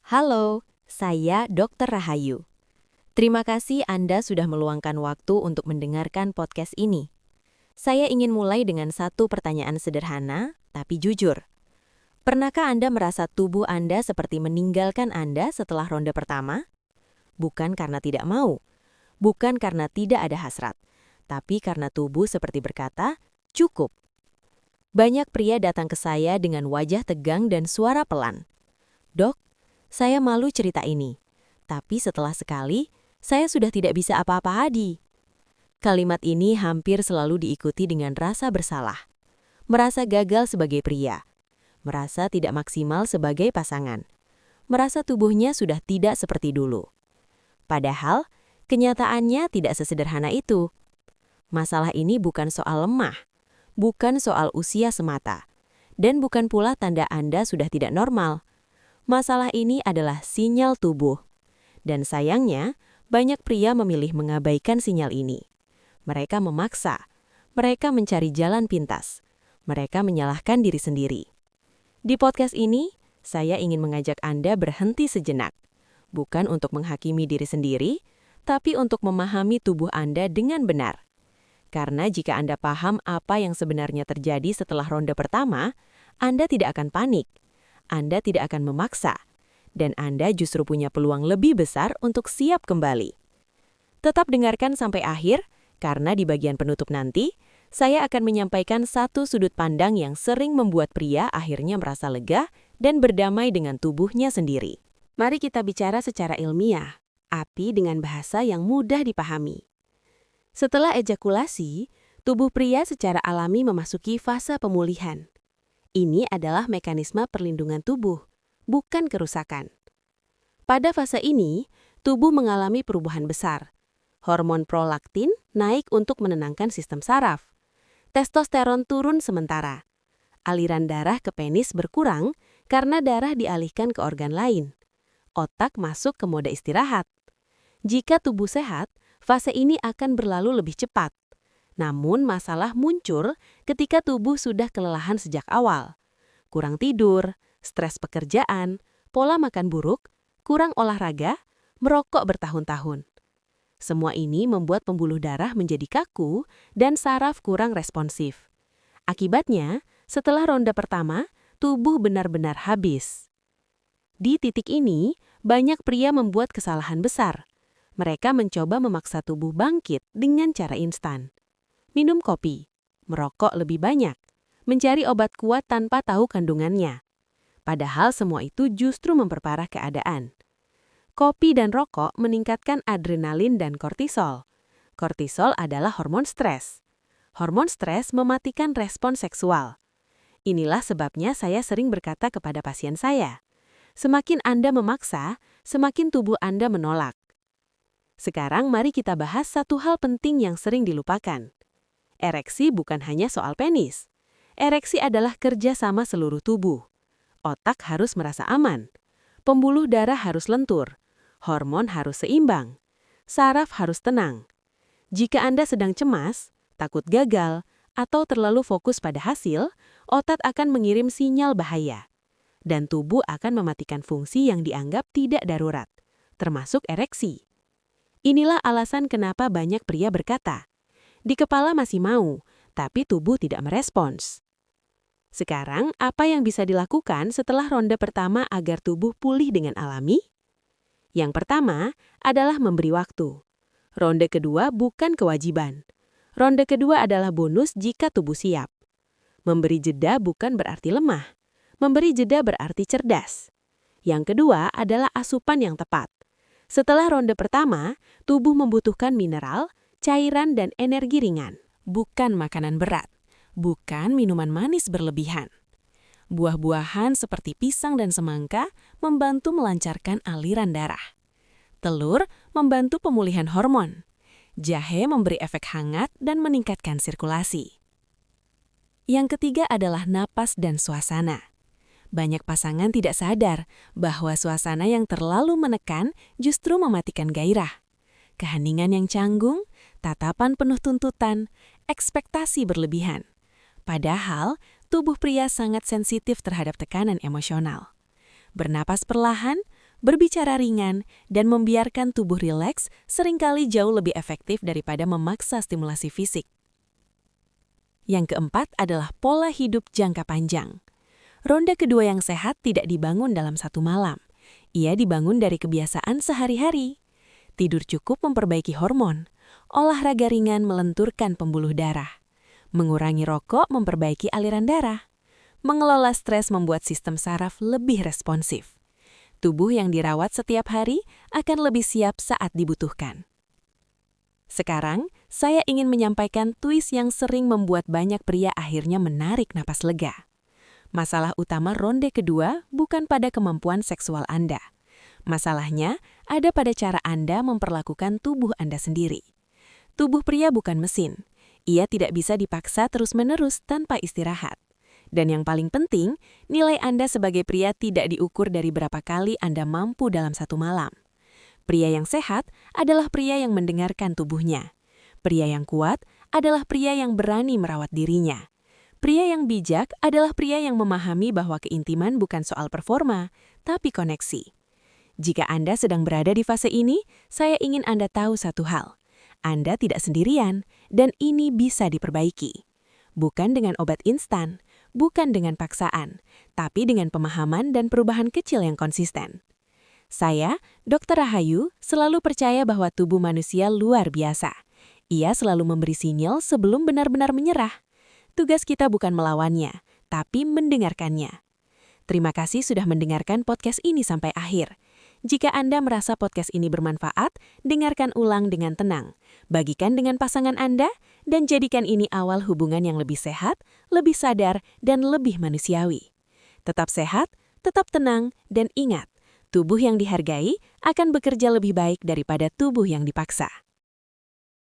Halo, saya Dr. Rahayu. Terima kasih Anda sudah meluangkan waktu untuk mendengarkan podcast ini. Saya ingin mulai dengan satu pertanyaan sederhana, tapi jujur. Pernahkah Anda merasa tubuh Anda seperti meninggalkan Anda setelah ronde pertama? Bukan karena tidak mau, bukan karena tidak ada hasrat, tapi karena tubuh seperti berkata, cukup. Banyak pria datang ke saya dengan wajah tegang dan suara pelan. Dok, saya malu cerita ini, tapi setelah sekali, saya sudah tidak bisa apa-apa lagi. Kalimat ini hampir selalu diikuti dengan rasa bersalah, merasa gagal sebagai pria, merasa tidak maksimal sebagai pasangan, merasa tubuhnya sudah tidak seperti dulu. Padahal, kenyataannya tidak sesederhana itu. Masalah ini bukan soal lemah, bukan soal usia semata, dan bukan pula tanda Anda sudah tidak normal. Masalah ini adalah sinyal tubuh. Dan sayangnya, banyak pria memilih mengabaikan sinyal ini. Mereka memaksa, mereka mencari jalan pintas, mereka menyalahkan diri sendiri. Di podcast ini, saya ingin mengajak Anda berhenti sejenak. Bukan untuk menghakimi diri sendiri, tapi untuk memahami tubuh Anda dengan benar. Karena jika Anda paham apa yang sebenarnya terjadi setelah ronde pertama, Anda tidak akan panik. Anda tidak akan memaksa, dan Anda justru punya peluang lebih besar untuk siap kembali. Tetap dengarkan sampai akhir, karena di bagian penutup nanti, saya akan menyampaikan satu sudut pandang yang sering membuat pria akhirnya merasa lega dan berdamai dengan tubuhnya sendiri. Mari kita bicara secara ilmiah, tapi dengan bahasa yang mudah dipahami. Setelah ejakulasi, tubuh pria secara alami memasuki fase pemulihan. Ini adalah mekanisme perlindungan tubuh, bukan kerusakan. Pada fase ini, tubuh mengalami perubahan besar. Hormon prolaktin naik untuk menenangkan sistem saraf. Testosteron turun sementara. Aliran darah ke penis berkurang karena darah dialihkan ke organ lain. Otak masuk ke mode istirahat. Jika tubuh sehat, fase ini akan berlalu lebih cepat. Namun masalah muncul ketika tubuh sudah kelelahan sejak awal. Kurang tidur, stres pekerjaan, pola makan buruk, kurang olahraga, merokok bertahun-tahun. Semua ini membuat pembuluh darah menjadi kaku dan saraf kurang responsif. Akibatnya, setelah ronde pertama, tubuh benar-benar habis. Di titik ini, banyak pria membuat kesalahan besar. Mereka mencoba memaksa tubuh bangkit dengan cara instan. Minum kopi, merokok lebih banyak, mencari obat kuat tanpa tahu kandungannya. Padahal semua itu justru memperparah keadaan. Kopi dan rokok meningkatkan adrenalin dan kortisol. Kortisol adalah hormon stres. Hormon stres mematikan respon seksual. Inilah sebabnya saya sering berkata kepada pasien saya, semakin Anda memaksa, semakin tubuh Anda menolak. Sekarang mari kita bahas satu hal penting yang sering dilupakan. Ereksi bukan hanya soal penis. Ereksi adalah kerja sama seluruh tubuh. Otak harus merasa aman. Pembuluh darah harus lentur. Hormon harus seimbang. Saraf harus tenang. Jika Anda sedang cemas, takut gagal, atau terlalu fokus pada hasil, otak akan mengirim sinyal bahaya. Dan tubuh akan mematikan fungsi yang dianggap tidak darurat, termasuk ereksi. Inilah alasan kenapa banyak pria berkata, di kepala masih mau, tapi tubuh tidak merespons. Sekarang, apa yang bisa dilakukan setelah ronde pertama agar tubuh pulih dengan alami? Yang pertama adalah memberi waktu. Ronde kedua bukan kewajiban. Ronde kedua adalah bonus jika tubuh siap. Memberi jeda bukan berarti lemah. Memberi jeda berarti cerdas. Yang kedua adalah asupan yang tepat. Setelah ronde pertama, tubuh membutuhkan mineral, cairan dan energi ringan, bukan makanan berat, bukan minuman manis berlebihan. Buah-buahan seperti pisang dan semangka membantu melancarkan aliran darah. Telur membantu pemulihan hormon. Jahe memberi efek hangat dan meningkatkan sirkulasi. Yang ketiga adalah napas dan suasana. Banyak pasangan tidak sadar bahwa suasana yang terlalu menekan justru mematikan gairah. Keheningan yang canggung, tatapan penuh tuntutan, ekspektasi berlebihan. Padahal, tubuh pria sangat sensitif terhadap tekanan emosional. Bernapas perlahan, berbicara ringan, dan membiarkan tubuh rileks seringkali jauh lebih efektif daripada memaksa stimulasi fisik. Yang keempat adalah pola hidup jangka panjang. Ronde kedua yang sehat tidak dibangun dalam satu malam. Ia dibangun dari kebiasaan sehari-hari. Tidur cukup memperbaiki hormon. Olahraga ringan melenturkan pembuluh darah. Mengurangi rokok memperbaiki aliran darah. Mengelola stres membuat sistem saraf lebih responsif. Tubuh yang dirawat setiap hari akan lebih siap saat dibutuhkan. Sekarang, saya ingin menyampaikan twist yang sering membuat banyak pria akhirnya menarik napas lega. Masalah utama ronde kedua bukan pada kemampuan seksual Anda. Masalahnya ada pada cara Anda memperlakukan tubuh Anda sendiri. Tubuh pria bukan mesin. Ia tidak bisa dipaksa terus-menerus tanpa istirahat. Dan yang paling penting, nilai Anda sebagai pria tidak diukur dari berapa kali Anda mampu dalam satu malam. Pria yang sehat adalah pria yang mendengarkan tubuhnya. Pria yang kuat adalah pria yang berani merawat dirinya. Pria yang bijak adalah pria yang memahami bahwa keintiman bukan soal performa, tapi koneksi. Jika Anda sedang berada di fase ini, saya ingin Anda tahu satu hal. Anda tidak sendirian, dan ini bisa diperbaiki. Bukan dengan obat instan, bukan dengan paksaan, tapi dengan pemahaman dan perubahan kecil yang konsisten. Saya, Dr. Rahayu, selalu percaya bahwa tubuh manusia luar biasa. Ia selalu memberi sinyal sebelum benar-benar menyerah. Tugas kita bukan melawannya, tapi mendengarkannya. Terima kasih sudah mendengarkan podcast ini sampai akhir. Jika Anda merasa podcast ini bermanfaat, dengarkan ulang dengan tenang. Bagikan dengan pasangan Anda, dan jadikan ini awal hubungan yang lebih sehat, lebih sadar, dan lebih manusiawi. Tetap sehat, tetap tenang, dan ingat, tubuh yang dihargai akan bekerja lebih baik daripada tubuh yang dipaksa.